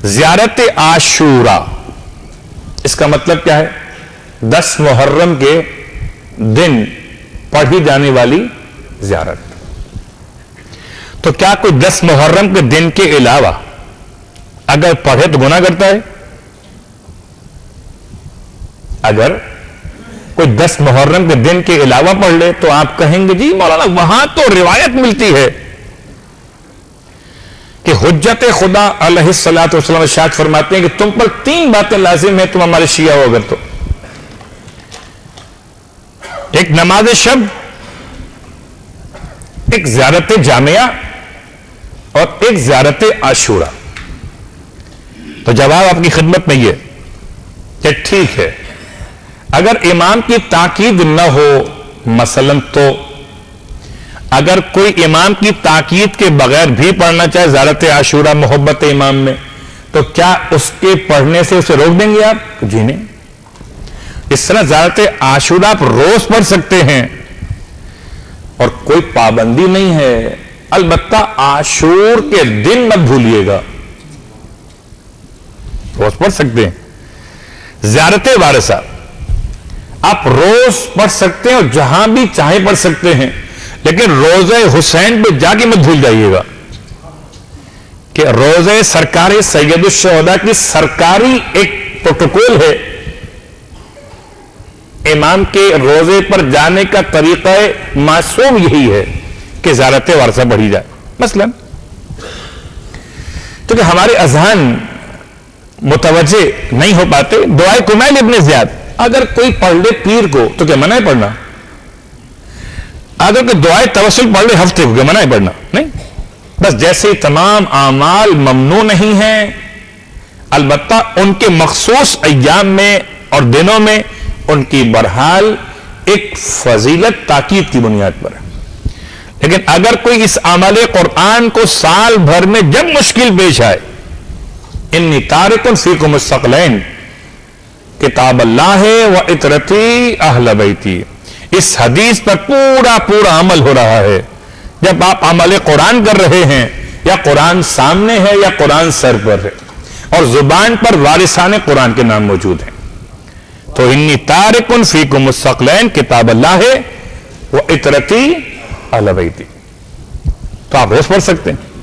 زیارت عاشورہ اس کا مطلب کیا ہے؟ 10 محرم کے دن پڑھی جانے والی زیارت. تو کیا کوئی 10 محرم کے دن کے علاوہ اگر پڑھے تو گناہ کرتا ہے؟ اگر کوئی 10 محرم کے دن کے علاوہ پڑھ لے تو آپ کہیں گے جی مولانا وہاں تو روایت ملتی ہے کہ حجت خدا علیہ الصلوۃ والسلام ارشاد فرماتے ہیں کہ تم پر 3 باتیں لازم ہیں تم ہمارے شیعہ ہو اگر تو. ایک نماز شب، ایک زیارت جامعہ اور ایک زیارت عاشورہ. تو جواب آپ کی خدمت میں یہ کہ ٹھیک ہے اگر امام کی تاکید نہ ہو، مثلا تو اگر کوئی امام کی تاکید کے بغیر بھی پڑھنا چاہے زیارت عاشورہ محبت امام میں، تو کیا اس کے پڑھنے سے اسے روک دیں گے آپ؟ جی نہیں. اس طرح زیارت عاشورہ آپ روز پڑھ سکتے ہیں اور کوئی پابندی نہیں ہے، البتہ عاشور کے دن مت بھولیے گا. روز پڑھ سکتے ہیں. زیارت وارثہ آپ روز پڑھ سکتے ہیں اور جہاں بھی چاہے پڑھ سکتے ہیں، لیکن روزہ حسین پہ جا کے مت بھول جائیے گا کہ روزہ سرکار سید الشہداء کی سرکاری ایک پروٹوکول ہے. امام کے روزے پر جانے کا طریقہ معصوم یہی ہے کہ زیارت وارثہ پڑھی جائے. مثلا کیونکہ ہمارے اذہان متوجہ نہیں ہو پاتے، دعائے کمیل ابن زیاد اگر کوئی پڑھ لے پیر کو تو کیا منع ہے پڑھنا؟ اگر کوئی دعائے توسل پڑھ لے ہفتے کو کیا منع ہے پڑھنا؟ نہیں. بس جیسے تمام اعمال ممنوع نہیں ہیں، البتہ ان کے مخصوص ایام میں اور دنوں میں ان کی بہرحال ایک فضیلت تاکید کی بنیاد پر ہے. لیکن اگر کوئی اس عمل قرآن کو سال بھر میں جب مشکل پیش آئے، انی تارک فیکم الثقلین کتاب اللہ ہے و اطرتی اہل بیتی، اس حدیث پر پورا عمل ہو رہا ہے. جب آپ عمل قرآن کر رہے ہیں یا قرآن سامنے ہے یا قرآن سر پر ہے اور زبان پر وارثان قرآن کے نام موجود ہیں، تو انی تارک فیکم الثقلین کتاب اللہ ہے و اطرتی اہل بیتی، تو آپ روز پڑھ سکتے ہیں.